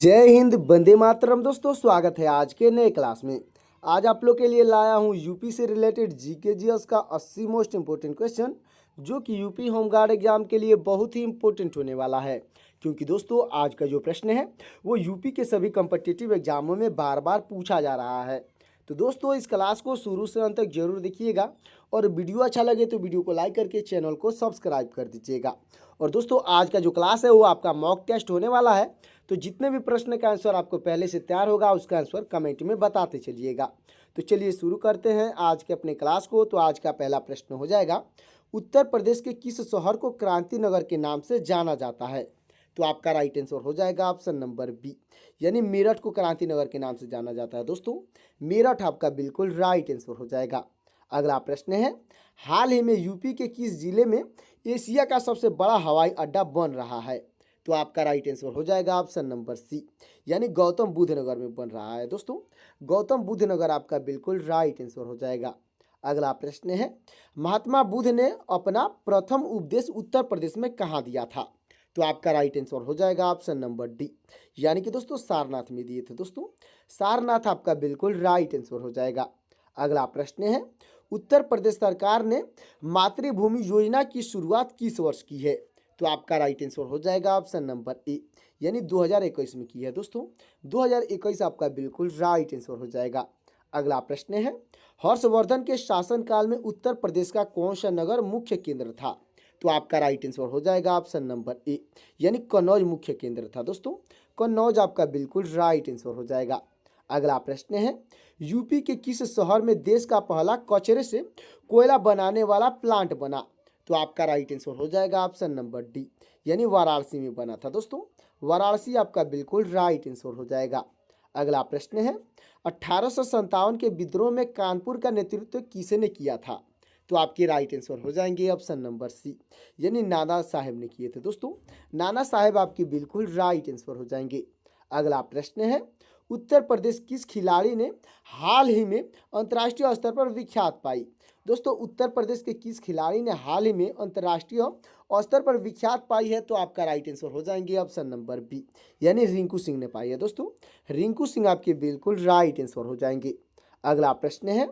जय हिंद, वंदे मातरम। दोस्तों, स्वागत है आज के नए क्लास में। आज आप लोग के लिए लाया हूं यूपी से रिलेटेड जीके जीएस का 80 मोस्ट इंपोर्टेंट क्वेश्चन, जो कि यूपी होमगार्ड एग्जाम के लिए बहुत ही इंपॉर्टेंट होने वाला है। क्योंकि दोस्तों, आज का जो प्रश्न है वो यूपी के सभी कॉम्पिटिटिव एग्जामों में बार बार पूछा जा रहा है। तो दोस्तों, इस क्लास को शुरू से अंत तक जरूर देखिएगा और वीडियो अच्छा लगे तो वीडियो को लाइक करके चैनल को सब्सक्राइब कर दीजिएगा। और दोस्तों, आज का जो क्लास है वो आपका मॉक टेस्ट होने वाला है। तो जितने भी प्रश्न का आंसर आपको पहले से तैयार होगा उसका आंसर कमेंट में बताते चलिएगा। तो चलिए शुरू करते हैं आज के अपने क्लास को। तो आज का पहला प्रश्न हो जाएगा, उत्तर प्रदेश के किस शहर को क्रांति नगर के नाम से जाना जाता है? तो आपका राइट आंसर हो जाएगा ऑप्शन नंबर बी, यानी मेरठ को क्रांति नगर के नाम से जाना जाता है। दोस्तों, मेरठ आपका बिल्कुल राइट आंसर हो जाएगा। अगला प्रश्न है, हाल ही में यूपी के किस जिले में एशिया का सबसे बड़ा हवाई अड्डा बन रहा है? तो आपका राइट आंसर हो जाएगा ऑप्शन नंबर सी, यानी गौतम बुद्ध नगर में बन रहा है। दोस्तों, गौतम बुद्ध नगर आपका बिल्कुल राइट आंसर हो जाएगा। अगला प्रश्न है, महात्मा बुद्ध ने अपना प्रथम उपदेश उत्तर प्रदेश में कहाँ दिया था? तो आपका राइट आंसर हो जाएगा ऑप्शन नंबर डी, यानी कि दोस्तों सारनाथ में दिए थे। दोस्तों, सारनाथ आपका बिल्कुल राइट आंसर हो जाएगा। अगला प्रश्न है, उत्तर प्रदेश सरकार ने मातृभूमि योजना की शुरुआत किस वर्ष की है? तो आपका राइट आंसर हो जाएगा ऑप्शन नंबर ए, यानी 2021 में की है। दोस्तों, 2021 आपका बिल्कुल राइट आंसर हो जाएगा। अगला प्रश्न है, हर्षवर्धन के शासनकाल में उत्तर प्रदेश का कौन सा नगर मुख्य केंद्र था? तो आपका राइट आंसर हो जाएगा ऑप्शन नंबर ए, यानी कन्नौज मुख्य केंद्र था। दोस्तों, कन्नौज आपका बिल्कुल राइट आंसर हो जाएगा। अगला प्रश्न है, यूपी के किस शहर में देश का पहला कचरे से कोयला बनाने वाला प्लांट बना? तो आपका राइट आंसर हो जाएगा ऑप्शन नंबर डी, यानी वाराणसी में बना था। दोस्तों, वाराणसी आपका बिल्कुल राइट आंसर हो जाएगा। अगला प्रश्न है, 1857 के विद्रोह में कानपुर का नेतृत्व किसने किया था? तो आपके राइट आंसर हो जाएंगे ऑप्शन नंबर सी, यानी नाना साहेब ने किए थे। दोस्तों, नाना साहेब आपकी बिल्कुल राइट आंसर हो जाएंगे। अगला प्रश्न है, उत्तर प्रदेश किस खिलाड़ी ने हाल ही में अंतर्राष्ट्रीय स्तर पर विख्यात पाई? दोस्तों, उत्तर प्रदेश के किस खिलाड़ी ने हाल ही में अंतर्राष्ट्रीय स्तर पर विख्यात पाई है? तो आपका राइट आंसर हो जाएंगे ऑप्शन नंबर बी, यानी रिंकू सिंह ने पाई है। दोस्तों, रिंकू सिंह आपके बिल्कुल राइट आंसर हो जाएंगे। अगला प्रश्न है,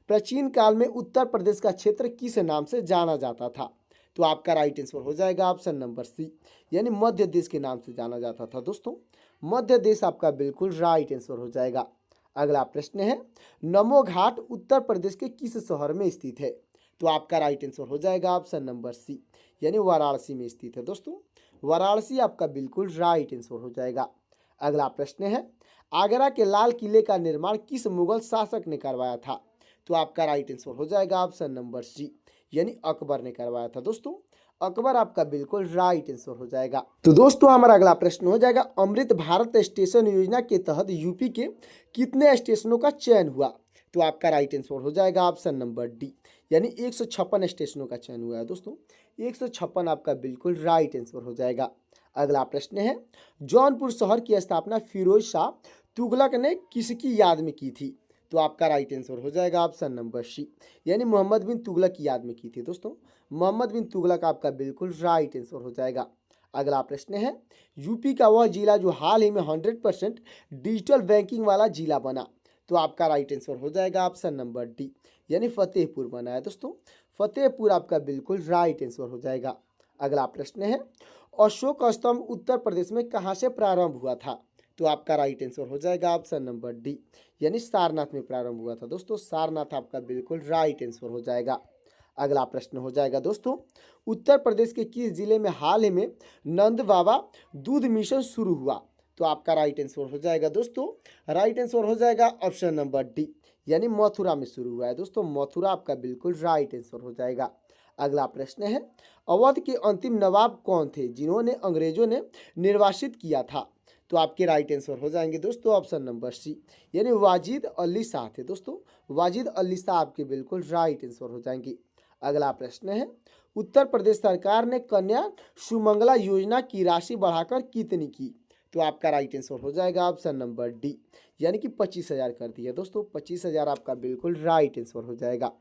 प्राचीन काल में उत्तर प्रदेश का क्षेत्र किस नाम से जाना जाता था? तो आपका राइट आंसर हो जाएगा ऑप्शन नंबर सी, यानी मध्य देश के नाम से जाना जाता था। दोस्तों, मध्य देश आपका बिल्कुल राइट आंसर हो जाएगा। अगला प्रश्न है, नमो घाट उत्तर प्रदेश के किस शहर में स्थित है? तो आपका राइट आंसर हो जाएगा ऑप्शन नंबर सी, यानी वाराणसी में स्थित है। दोस्तों, वाराणसी आपका बिल्कुल राइट आंसर हो जाएगा। अगला प्रश्न है, आगरा के लाल किले का निर्माण किस मुगल शासक ने करवाया था? तो आपका राइट आंसर हो जाएगा ऑप्शन नंबर सी, यानी अकबर ने करवाया था। दोस्तों, अकबर आपका बिल्कुल राइट आंसर हो जाएगा। तो दोस्तों, हमारा अगला प्रश्न हो जाएगा, अमृत भारत स्टेशन योजना के तहत यूपी के कितने स्टेशनों का चयन हुआ? तो आपका राइट आंसर हो जाएगा ऑप्शन नंबर डी, यानी 156 स्टेशनों का चयन हुआ है। दोस्तों, 156 आपका बिल्कुल राइट आंसर हो जाएगा। अगला प्रश्न है, जौनपुर शहर की स्थापना फिरोज शाह तुगलक ने किसकी याद में की थी? तो आपका राइट आंसर हो जाएगा ऑप्शन नंबर सी, यानी मोहम्मद बिन तुगलक की याद में की थी। दोस्तों, मोहम्मद बिन तुगलक आपका बिल्कुल राइट आंसर हो जाएगा। अगला प्रश्न है, यूपी का वह जिला जो हाल ही में 100% डिजिटल बैंकिंग वाला जिला बना? तो आपका राइट आंसर हो जाएगा ऑप्शन नंबर डी, यानी फतेहपुर बना है। दोस्तों, फतेहपुर आपका बिल्कुल राइट आंसर हो जाएगा। अगला प्रश्न है, अशोक स्तंभ उत्तर प्रदेश में कहाँ से प्रारंभ हुआ था? तो आपका राइट आंसर हो जाएगा ऑप्शन नंबर डी, यानी सारनाथ में प्रारंभ हुआ था। दोस्तों, सारनाथ आपका बिल्कुल राइट आंसर हो जाएगा। अगला प्रश्न हो जाएगा दोस्तों, उत्तर प्रदेश के किस जिले में हाल ही में नंद बाबा दूध मिशन शुरू हुआ? तो आपका राइट आंसर हो जाएगा दोस्तों, राइट आंसर हो जाएगा ऑप्शन नंबर डी, यानी मथुरा में शुरू हुआ है। दोस्तों, मथुरा आपका बिल्कुल राइट आंसर हो जाएगा। अगला प्रश्न है, अवध के अंतिम नवाब कौन थे जिन्होंने अंग्रेजों ने निर्वासित किया था? तो आपके राइट आंसर हो जाएंगे दोस्तों ऑप्शन नंबर सी, यानी वाजिद अली शाह थे। दोस्तों, वाजिद अली शाह आपके बिल्कुल राइट आंसर हो जाएंगे। अगला प्रश्न है, उत्तर प्रदेश सरकार ने कन्या सुमंगला योजना की राशि बढ़ाकर कितनी की? तो आपका राइट आंसर हो जाएगा ऑप्शन नंबर डी, यानी कि 25,000 कर दी है। दोस्तों, 25,000 आपका बिल्कुल राइट आंसर हो जाएगा।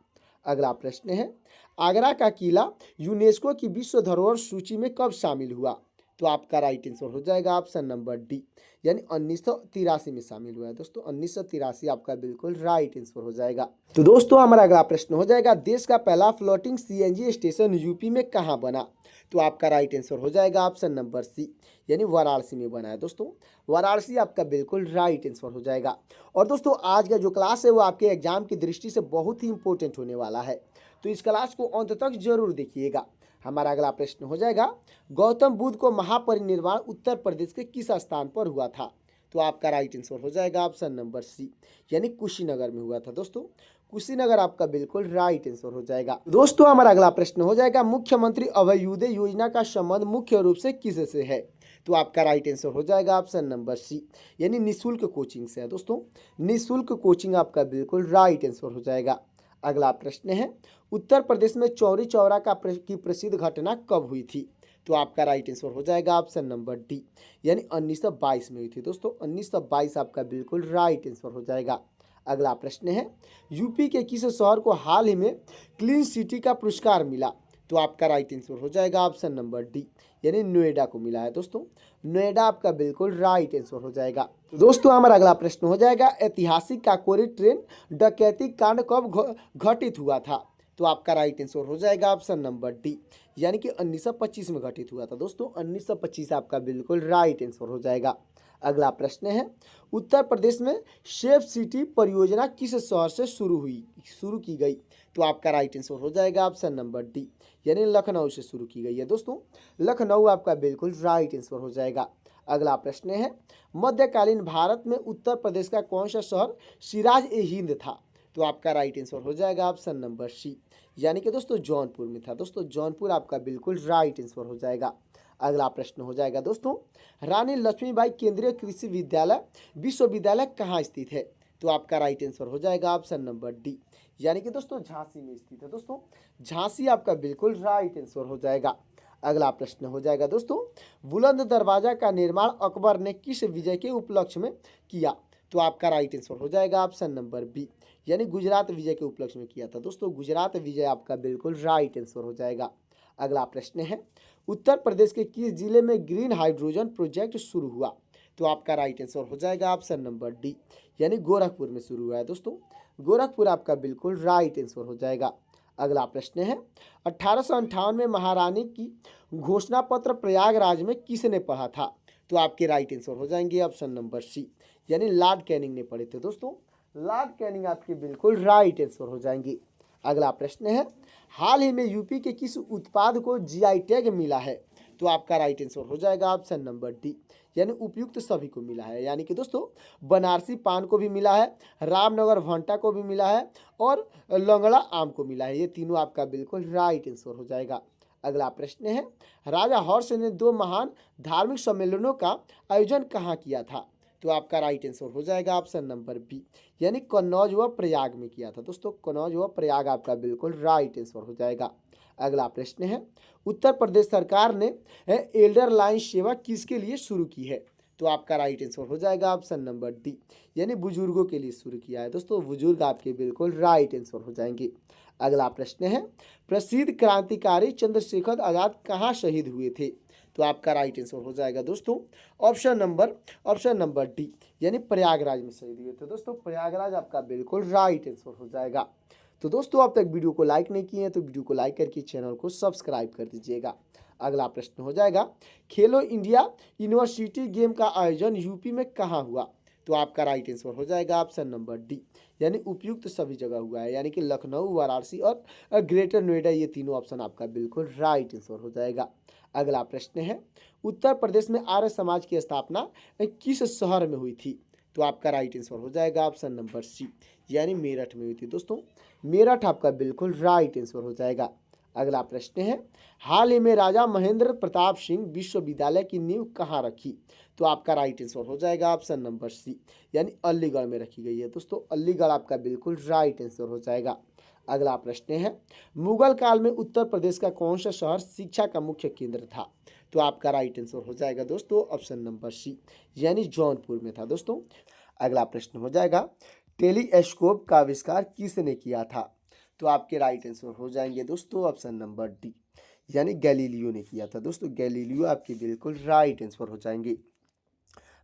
अगला प्रश्न है, आगरा का किला यूनेस्को की विश्व धरोहर सूची में कब शामिल हुआ? तो आपका राइट आंसर हो जाएगा ऑप्शन नंबर डी, यानी 1983 में शामिल हुआ है दोस्तों। 1983 आपका बिल्कुल राइट आंसर हो जाएगा। तो दोस्तों हमारा अगला प्रश्न हो जाएगा, देश का पहला फ्लोटिंग सीएनजी स्टेशन यूपी में कहाँ बना? तो आपका राइट आंसर हो जाएगा ऑप्शन नंबर सी, यानी वाराणसी में बना है दोस्तों। वाराणसी आपका बिल्कुल राइट आंसर हो जाएगा। और दोस्तों आज का जो क्लास है वो आपके एग्जाम की दृष्टि से बहुत ही इंपॉर्टेंट होने वाला है, तो इस क्लास को अंत तक जरूर देखिएगा। हमारा अगला प्रश्न हो जाएगा, गौतम बुद्ध को महापरिनिर्वाण उत्तर प्रदेश के किस स्थान पर हुआ था? तो आपका राइट आंसर हो जाएगा ऑप्शन नंबर सी, यानी कुशीनगर में हुआ था दोस्तों। कुशीनगर आपका बिल्कुल राइट आंसर हो जाएगा। दोस्तों हमारा अगला प्रश्न हो जाएगा, मुख्यमंत्री अभयुदय योजना का संबंध मुख्य रूप से किससे है? तो आपका राइट आंसर हो जाएगा ऑप्शन नंबर सी, यानी निःशुल्क कोचिंग से है दोस्तों। निःशुल्क कोचिंग आपका बिल्कुल राइट आंसर हो जाएगा। अगला प्रश्न है, उत्तर प्रदेश में चौरी चौरा की प्रसिद्ध घटना कब हुई थी? तो आपका राइट आंसर हो जाएगा ऑप्शन नंबर डी, यानी 1922 में हुई थी दोस्तों। 1922 आपका बिल्कुल राइट आंसर हो जाएगा। अगला प्रश्न है, यूपी के किस शहर को हाल ही में क्लीन सिटी का पुरस्कार मिला? तो आपका राइट आंसर हो जाएगा ऑप्शन नंबर डी, यानी नोएडा को मिला है दोस्तों। नोएडा आपका बिल्कुल राइट आंसर हो जाएगा। तो दोस्तों हमारा अगला प्रश्न हो जाएगा, ऐतिहासिक काकोरी ट्रेन डकैती कांड कब घटित हुआ था? तो आपका राइट आंसर हो जाएगा ऑप्शन नंबर डी, यानी कि 1925 में घटित हुआ था दोस्तों। 1925 आपका बिल्कुल राइट आंसर हो जाएगा। अगला प्रश्न है, उत्तर प्रदेश में सेफ सिटी परियोजना किस शहर से शुरू की गई? तो आपका राइट आंसर हो जाएगा ऑप्शन नंबर डी, यानी लखनऊ से शुरू की गई है दोस्तों। लखनऊ आपका बिल्कुल राइट आंसर हो जाएगा। अगला प्रश्न है, मध्यकालीन भारत में उत्तर प्रदेश का कौन सा शहर सिराज ए हिंद था? तो आपका राइट आंसर हो जाएगा ऑप्शन नंबर सी, यानी कि दोस्तों जौनपुर में था दोस्तों। जौनपुर आपका बिल्कुल राइट आंसर हो जाएगा। अगला प्रश्न हो जाएगा दोस्तों, रानी लक्ष्मीबाई केंद्रीय कृषि विश्वविद्यालय कहाँ स्थित है? तो आपका राइट आंसर हो जाएगा ऑप्शन नंबर डी, यानी कि दोस्तों झांसी में स्थित है दोस्तों। झांसी आपका बिल्कुल राइट आंसर हो जाएगा। अगला प्रश्न हो जाएगा दोस्तों, बुलंद दरवाजा का निर्माण अकबर ने किस विजय के उपलक्ष्य में किया? तो आपका राइट आंसर हो जाएगा ऑप्शन नंबर बी, यानी गुजरात विजय के उपलक्ष्य में किया था दोस्तों। गुजरात विजय आपका बिल्कुल राइट आंसर हो जाएगा। अगला प्रश्न है, उत्तर प्रदेश के किस जिले में ग्रीन हाइड्रोजन प्रोजेक्ट शुरू हुआ? तो आपका राइट आंसर हो जाएगा ऑप्शन नंबर डी, यानी गोरखपुर में शुरू हुआ है दोस्तों। गोरखपुर आपका बिल्कुल राइट आंसर हो जाएगा। अगला प्रश्न है, 1858 में महारानी की घोषणा पत्र प्रयागराज में किसने पढ़ा था? तो आपके राइट आंसर हो जाएंगे ऑप्शन नंबर सी, यानी लॉर्ड कैनिंग ने पढ़े थे दोस्तों। लॉर्ड कैनिंग आपके बिल्कुल राइट आंसर हो जाएंगे। अगला प्रश्न है, हाल ही में यूपी के किस उत्पाद को जीआई टैग मिला है? तो आपका राइट आंसर हो जाएगा ऑप्शन नंबर डी, यानी उपयुक्त सभी को मिला है। यानी कि दोस्तों बनारसी पान को भी मिला है, रामनगर भंटा को भी मिला है और लंगड़ा आम को मिला है। ये तीनों आपका बिल्कुल राइट आंसर हो जाएगा। अगला प्रश्न है, राजा हर्ष ने 2 महान धार्मिक सम्मेलनों का आयोजन कहाँ किया था? तो आपका राइट आंसर हो जाएगा ऑप्शन नंबर बी, यानी कन्नौज व प्रयाग में किया था दोस्तों। कन्नौज व प्रयाग आपका बिल्कुल राइट आंसर हो जाएगा। अगला प्रश्न है, उत्तर प्रदेश सरकार ने एल्डर लाइन सेवा किसके लिए शुरू की है? तो आपका राइट आंसर हो जाएगा ऑप्शन नंबर डी, यानी बुजुर्गों के लिए शुरू किया है दोस्तों। बुजुर्ग आपके बिल्कुल राइट आंसर हो जाएंगे। अगला प्रश्न है, प्रसिद्ध क्रांतिकारी चंद्रशेखर आजाद कहाँ शहीद हुए थे? तो आपका राइट आंसर हो जाएगा दोस्तों ऑप्शन नंबर डी, यानी प्रयागराज में शहीद हुए थे दोस्तों। प्रयागराज आपका बिल्कुल राइट आंसर हो जाएगा। तो दोस्तों अब तक वीडियो को लाइक नहीं किए हैं तो वीडियो को लाइक करके चैनल को सब्सक्राइब कर दीजिएगा। अगला प्रश्न हो जाएगा, खेलो इंडिया यूनिवर्सिटी गेम का आयोजन यूपी में कहाँ हुआ? तो आपका राइट आंसर हो जाएगा ऑप्शन नंबर डी, यानी उपयुक्त सभी जगह हुआ है। यानी कि लखनऊ, वाराणसी और ग्रेटर नोएडा, ये तीनों ऑप्शन आपका बिल्कुल राइट आंसर हो जाएगा। अगला प्रश्न है, उत्तर प्रदेश में आर्य समाज की स्थापना किस शहर में हुई थी? तो आपका राइट आंसर हो जाएगा ऑप्शन नंबर सी, यानी मेरठ में हुई थी दोस्तों। मेरठ आपका बिल्कुल राइट आंसर हो जाएगा। अगला प्रश्न है, हाल ही में राजा महेंद्र प्रताप सिंह विश्वविद्यालय की नींव कहाँ रखी? तो आपका राइट आंसर हो जाएगा ऑप्शन नंबर सी, यानी अलीगढ़ में रखी गई है दोस्तों। अलीगढ़ आपका बिल्कुल राइट आंसर हो जाएगा। अगला प्रश्न है, मुगल काल में उत्तर प्रदेश का कौन सा शहर शिक्षा का मुख्य केंद्र था? तो आपका राइट आंसर हो जाएगा दोस्तों ऑप्शन नंबर सी, यानी जौनपुर में था दोस्तों। अगला प्रश्न हो जाएगा, टेलीस्कोप का आविष्कार किसने किया था? तो आपके राइट आंसर हो जाएंगे दोस्तों ऑप्शन नंबर डी, यानी गैलीलियो ने किया था। दोस्तों गैलीलियो आपके बिल्कुल राइट आंसर हो जाएंगे।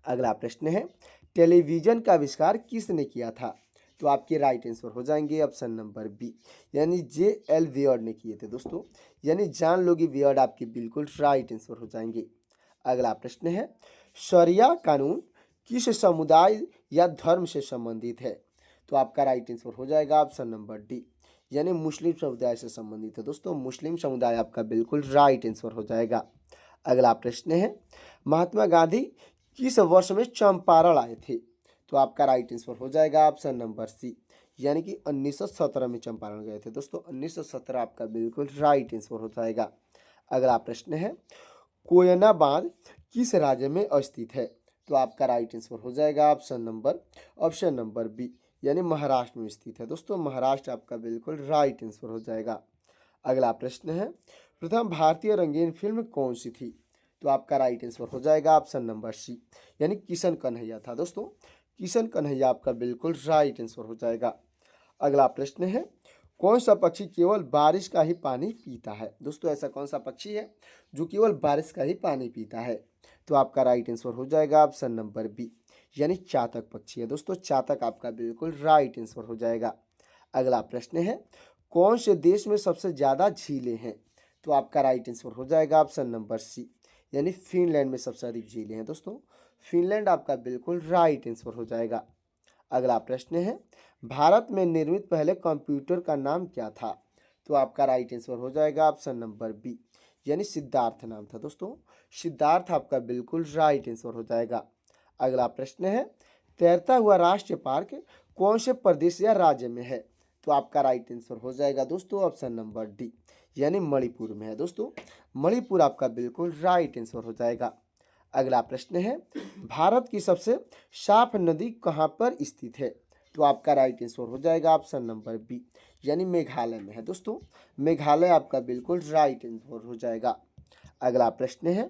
अगला प्रश्न है टेलीविजन का आविष्कार किसने किया था? तो आपके राइट आंसर हो जाएंगे ऑप्शन नंबर बी, यानी J.L. वियर्ड ने किए थे दोस्तों, यानी जॉन लोगी वियर्ड आपके बिल्कुल राइट आंसर हो जाएंगे। अगला प्रश्न है शरिया कानून किस समुदाय या धर्म से संबंधित है? तो आपका राइट आंसर हो जाएगा ऑप्शन नंबर डी, यानी मुस्लिम समुदाय से संबंधित है। दोस्तों मुस्लिम समुदाय आपका बिल्कुल राइट आंसर हो जाएगा। अगला प्रश्न है महात्मा गांधी किस वर्ष में चंपारण आए थे? तो आपका राइट आंसर हो जाएगा ऑप्शन नंबर सी, यानी कि 1917 में चंपारण गए थे। दोस्तों 1917 आपका बिल्कुल राइट आंसर हो जाएगा। अगला प्रश्न है कोयना बांध किस राज्य में स्थित है? तो आपका राइट आंसर हो जाएगा ऑप्शन नंबर बी, यानी महाराष्ट्र में स्थित है। दोस्तों महाराष्ट्र आपका बिल्कुल राइट आंसर हो जाएगा। अगला प्रश्न है प्रथम भारतीय रंगीन फिल्म कौन सी थी? तो आपका राइट आंसर हो जाएगा ऑप्शन नंबर सी, यानी किशन कन्हैया था। दोस्तों किशन कन्हैया आपका बिल्कुल राइट आंसर हो जाएगा। अगला प्रश्न है कौन सा पक्षी केवल बारिश का ही पानी पीता है? दोस्तों ऐसा कौन सा पक्षी है जो केवल बारिश का ही पानी पीता है? तो आपका राइट आंसर हो जाएगा ऑप्शन नंबर बी, यानी चातक पक्षी है। दोस्तों चातक आपका बिल्कुल राइट आंसर हो जाएगा। अगला प्रश्न है कौन से देश में सबसे ज़्यादा झीलें हैं? तो आपका राइट आंसर हो जाएगा ऑप्शन नंबर सी, यानी फिनलैंड में सबसे अधिक झीलें हैं। दोस्तों फिनलैंड आपका बिल्कुल राइट आंसर हो जाएगा। अगला प्रश्न है भारत में निर्मित पहले कंप्यूटर का नाम क्या था? तो आपका राइट आंसर हो जाएगा ऑप्शन नंबर बी, यानी सिद्धार्थ नाम था। दोस्तों सिद्धार्थ आपका बिल्कुल राइट आंसर हो जाएगा। अगला प्रश्न है तैरता हुआ राष्ट्रीय पार्क कौन से प्रदेश या राज्य में है? तो आपका राइट आंसर हो जाएगा दोस्तों ऑप्शन नंबर डी, यानी मणिपुर में है। दोस्तों मणिपुर आपका बिल्कुल राइट आंसर हो जाएगा। अगला प्रश्न है भारत की सबसे साफ नदी कहाँ पर स्थित है? तो आपका राइट आंसर हो जाएगा ऑप्शन नंबर बी, यानी मेघालय में है। दोस्तों मेघालय आपका बिल्कुल राइट आंसर हो जाएगा। अगला प्रश्न है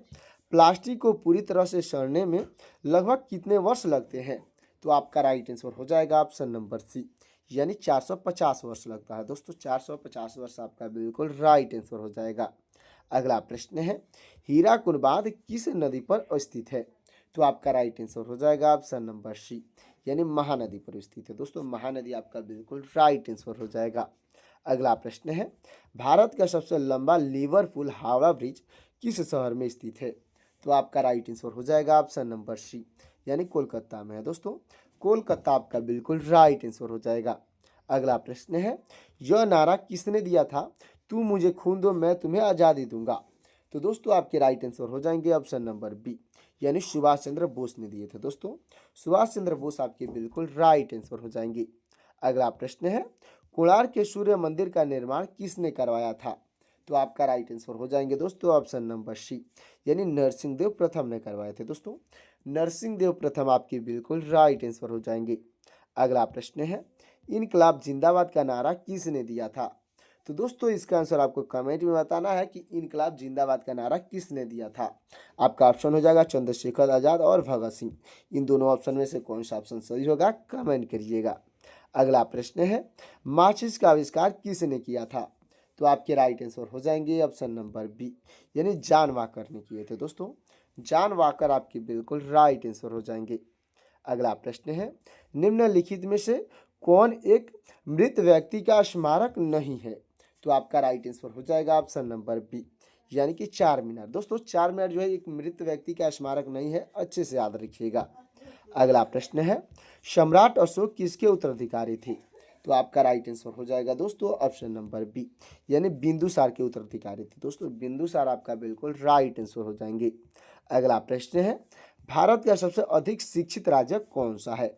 प्लास्टिक को पूरी तरह से सड़ने में लगभग कितने वर्ष लगते हैं? तो आपका राइट आंसर हो जाएगा ऑप्शन नंबर सी, यानी 450 वर्ष लगता है। दोस्तों 450 वर्ष आपका बिल्कुल राइट आंसर हो जाएगा। अगला प्रश्न है हीराकुद बांध किस नदी पर स्थित है? तो आपका राइट आंसर हो जाएगा ऑप्शन नंबर सी, यानी महानदी पर स्थित है। दोस्तों महानदी आपका बिल्कुल राइट आंसर हो जाएगा। अगला प्रश्न है भारत का सबसे लंबा लिवरपूल हावड़ा ब्रिज किस शहर में स्थित है? तो आपका राइट आंसर हो जाएगा ऑप्शन नंबर सी, यानी कोलकाता में है। दोस्तों कोलकाता आपका बिल्कुल राइट आंसर हो जाएगा। अगला प्रश्न है यह नारा किसने दिया था? तू मुझे खून दो मैं तुम्हें आज़ादी दूंगा। तो दोस्तों आपके राइट आंसर हो जाएंगे ऑप्शन नंबर बी, यानी सुभाष चंद्र बोस ने दिए थे। दोस्तों सुभाष चंद्र बोस आपके बिल्कुल राइट आंसर हो जाएंगे। अगला प्रश्न है कोणार्क के सूर्य मंदिर का निर्माण किसने करवाया था? तो आपका राइट आंसर हो जाएंगे दोस्तों ऑप्शन नंबर सी, यानी नरसिंहदेव प्रथम ने करवाए थे। दोस्तों नरसिंहदेव प्रथम आपके बिल्कुल राइट आंसर हो जाएंगे। अगला प्रश्न है इनकलाब जिंदाबाद का नारा किसने दिया था? तो दोस्तों इसका आंसर आपको कमेंट में बताना है कि इनकलाब जिंदाबाद का नारा किसने दिया था। आपका ऑप्शन हो जाएगा चंद्रशेखर आजाद और भगत सिंह। इन दोनों ऑप्शन में से कौन सा ऑप्शन सही होगा कमेंट करिएगा। अगला प्रश्न है माचिस का आविष्कार किसने किया था? तो आपके राइट आंसर हो जाएंगे ऑप्शन नंबर बी, यानी जॉन वॉकर ने किए थे। दोस्तों जॉन वॉकर आपके बिल्कुल राइट आंसर हो जाएंगे। अगला प्रश्न है निम्नलिखित में से कौन एक मृत व्यक्ति का स्मारक नहीं है? तो आपका राइट आंसर हो जाएगा ऑप्शन नंबर बी, यानी कि चार मीनार। दोस्तों चार मीनार जो है एक मृत व्यक्ति का स्मारक नहीं है, अच्छे से याद रखिएगा। अगला प्रश्न है सम्राट अशोक किसके उत्तराधिकारी थे? तो आपका राइट आंसर हो जाएगा दोस्तों ऑप्शन नंबर बी, यानी बिंदुसार के उत्तराधिकारी थे। दोस्तों बिंदुसार आपका बिल्कुल राइट आंसर हो जाएंगे। अगला प्रश्न है भारत का सबसे अधिक शिक्षित राज्य कौन सा है?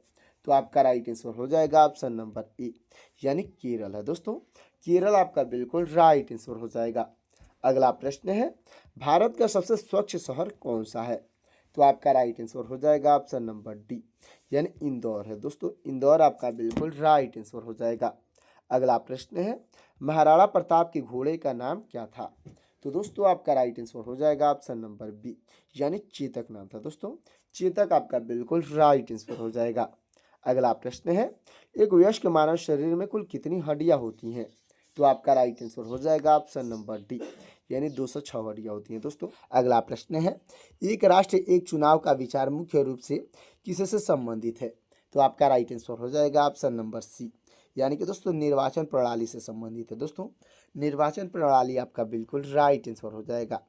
तो आपका राइट आंसर हो जाएगा ऑप्शन नंबर ए, यानी केरल है। दोस्तों केरल आपका बिल्कुल राइट आंसर हो जाएगा। अगला प्रश्न है भारत का सबसे स्वच्छ शहर कौन सा है? तो आपका राइट आंसर हो जाएगा ऑप्शन नंबर डी, यानी इंदौर है। दोस्तों इंदौर आपका बिल्कुल राइट आंसर हो जाएगा। अगला प्रश्न है महाराणा प्रताप के घोड़े का नाम क्या था? तो दोस्तों आपका राइट आंसर हो जाएगा ऑप्शन नंबर बी, यानी चेतक नाम था। दोस्तों चेतक आपका बिल्कुल राइट आंसर हो जाएगा। अगला प्रश्न है एक वयस्क मानव शरीर में कुल कितनी हड्डियां होती हैं? तो आपका राइट आंसर हो जाएगा ऑप्शन नंबर डी, यानी 206 वर्डियाँ होती हैं दोस्तों। अगला प्रश्न है, एक राष्ट्र एक चुनाव का विचार मुख्य रूप से किससे संबंधित है? तो आपका राइट आंसर हो जाएगा ऑप्शन नंबर सी, यानी कि दोस्तों निर्वाचन प्रणाली से संबंधित है दोस्तों। निर्वाचन प्रणाली आपका बिल्कुल राइट आंसर हो जाएगा।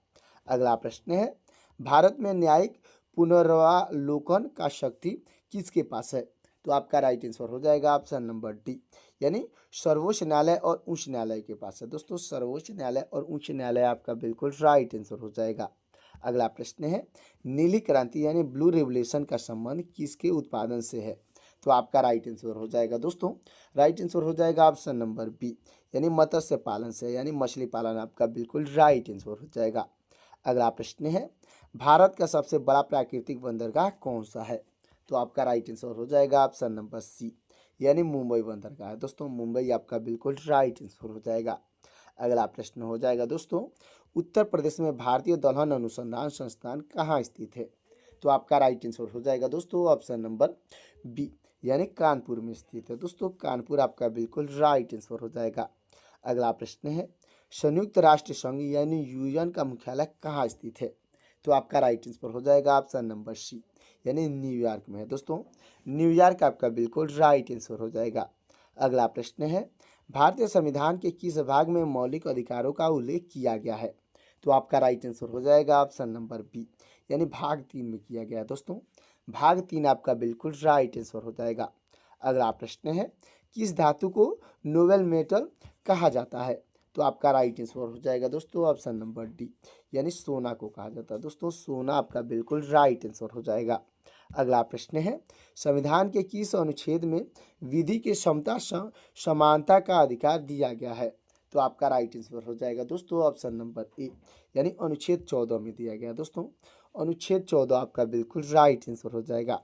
अगला प्रश्न है, भारत में न्यायिक पुनर्वालोकन का शक्ति किसके पास है? तो आपका राइट आंसर हो जाएगा ऑप्शन नंबर डी, यानी सर्वोच्च न्यायालय और उच्च न्यायालय के पास है दोस्तों। सर्वोच्च न्यायालय और उच्च न्यायालय आपका बिल्कुल राइट आंसर हो जाएगा। अगला प्रश्न है, नीली क्रांति यानी ब्लू रेवोल्यूशन का संबंध किसके उत्पादन से है? तो आपका राइट आंसर हो जाएगा दोस्तों, राइट आंसर हो जाएगा ऑप्शन नंबर बी, यानी मत्स्य पालन से, यानी मछली पालन आपका बिल्कुल राइट आंसर हो जाएगा। अगला प्रश्न है, भारत का सबसे बड़ा प्राकृतिक बंदरगाह कौन सा है? तो आपका राइट आंसर हो जाएगा ऑप्शन नंबर सी, यानी मुंबई बंदरगाह है दोस्तों। मुंबई आपका बिल्कुल राइट आंसर हो जाएगा। अगला प्रश्न हो जाएगा दोस्तों, उत्तर प्रदेश में भारतीय दलहन अनुसंधान संस्थान कहाँ स्थित है? तो आपका राइट आंसर हो जाएगा दोस्तों ऑप्शन नंबर बी, यानी कानपुर में स्थित है दोस्तों। कानपुर आपका बिल्कुल राइट आंसर हो जाएगा। अगला प्रश्न है, संयुक्त राष्ट्र संघ यानी यूएन का मुख्यालय कहाँ स्थित है? तो आपका राइट आंसर हो जाएगा ऑप्शन नंबर सी, यानी न्यूयॉर्क में है दोस्तों। न्यूयॉर्क आपका बिल्कुल राइट आंसर हो जाएगा। अगला प्रश्न है, भारतीय संविधान के किस भाग में मौलिक अधिकारों का उल्लेख किया गया है? तो आपका राइट आंसर हो जाएगा ऑप्शन नंबर बी, यानी भाग 3 में किया गया है दोस्तों। भाग 3 आपका बिल्कुल राइट आंसर हो जाएगा। अगला प्रश्न है, किस धातु को नोबेल मेटल कहा जाता है? तो आपका राइट आंसर हो जाएगा दोस्तों ऑप्शन नंबर डी, यानी सोना को कहा जाता है दोस्तों। सोना आपका बिल्कुल राइट आंसर हो जाएगा। अगला प्रश्न है, संविधान के किस अनुच्छेद में विधि की समता समानता का अधिकार दिया गया है? तो आपका राइट आंसर हो जाएगा दोस्तों ऑप्शन नंबर ए, यानी अनुच्छेद 14 में दिया गया दोस्तों। अनुच्छेद 14 आपका बिल्कुल राइट आंसर हो जाएगा।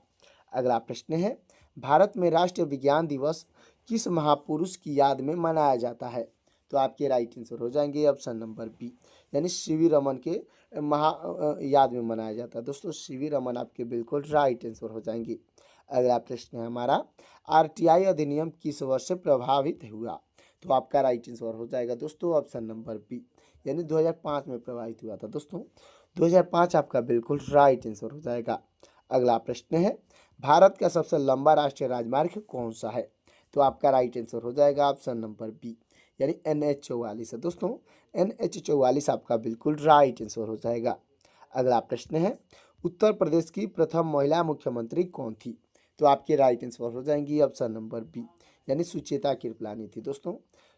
अगला प्रश्न है, भारत में राष्ट्रीय विज्ञान दिवस किस महापुरुष की याद में मनाया जाता है? तो आपके राइट आंसर हो जाएंगे ऑप्शन नंबर बी, यानी सीवी रमन के याद में मनाया जाता है दोस्तों। सीवी रमन आपके बिल्कुल राइट आंसर हो जाएंगे। अगला प्रश्न है हमारा, आरटीआई अधिनियम किस वर्ष से प्रभावित हुआ? तो आपका राइट आंसर हो जाएगा दोस्तों ऑप्शन नंबर बी, यानी 2005 में प्रभावित हुआ था दोस्तों। 2005 आपका बिल्कुल राइट आंसर हो जाएगा। अगला प्रश्न है, भारत का सबसे लंबा राष्ट्रीय राजमार्ग कौन सा है? तो आपका राइट आंसर हो जाएगा ऑप्शन नंबर बी, यानी NH 44 है दोस्तों। NH 44 आपका बिल्कुल राइट आंसर हो जाएगा। अगला प्रश्न है, उत्तर प्रदेश की प्रथम महिला मुख्यमंत्री कौन थी? तो आपके राइट आंसर हो जाएंगी ऑप्शन नंबर बी, यानी सुचेता कृपलानी थी दोस्तों।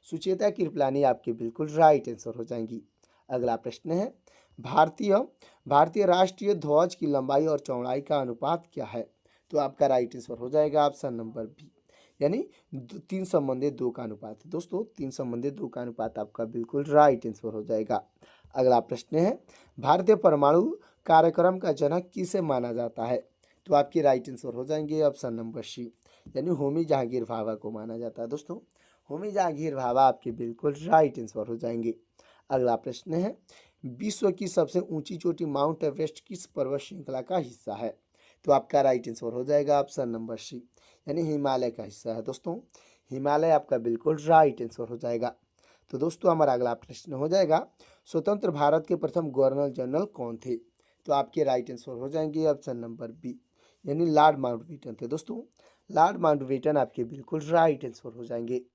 सुचेता कृपलानी आपके बिल्कुल राइट आंसर हो जाएंगी। अगला प्रश्न है, भारतीय राष्ट्रीय ध्वज की लंबाई और चौड़ाई का अनुपात क्या है? तो आपका राइट आंसर हो जाएगा ऑप्शन नंबर बी, यानी 3:2 का अनुपात है दोस्तों। 3:2 का अनुपात आपका बिल्कुल राइट आंसर हो जाएगा। अगला प्रश्न है, भारतीय परमाणु कार्यक्रम का जनक किसे माना जाता है? तो आपकी राइट आंसर हो जाएंगे ऑप्शन नंबर सी, यानी होमी जहांगीर भाभा को माना जाता है दोस्तों। होमी जहांगीर भाभा आपके बिल्कुल राइट आंसर हो जाएंगे। अगला प्रश्न है, विश्व की सबसे ऊंची चोटी माउंट एवरेस्ट किस पर्वत श्रृंखला का हिस्सा है? तो आपका राइट आंसर हो जाएगा ऑप्शन नंबर सी, यानी हिमालय का हिस्सा है दोस्तों। हिमालय आपका बिल्कुल राइट आंसर हो जाएगा। तो दोस्तों हमारा अगला प्रश्न हो जाएगा, स्वतंत्र भारत के प्रथम गवर्नर जनरल कौन थे? तो आपके राइट आंसर हो जाएंगे ऑप्शन नंबर बी, यानी लॉर्ड माउंटबेटन थे दोस्तों। लॉर्ड माउंटबेटन आपके बिल्कुल राइट आंसर हो जाएंगे।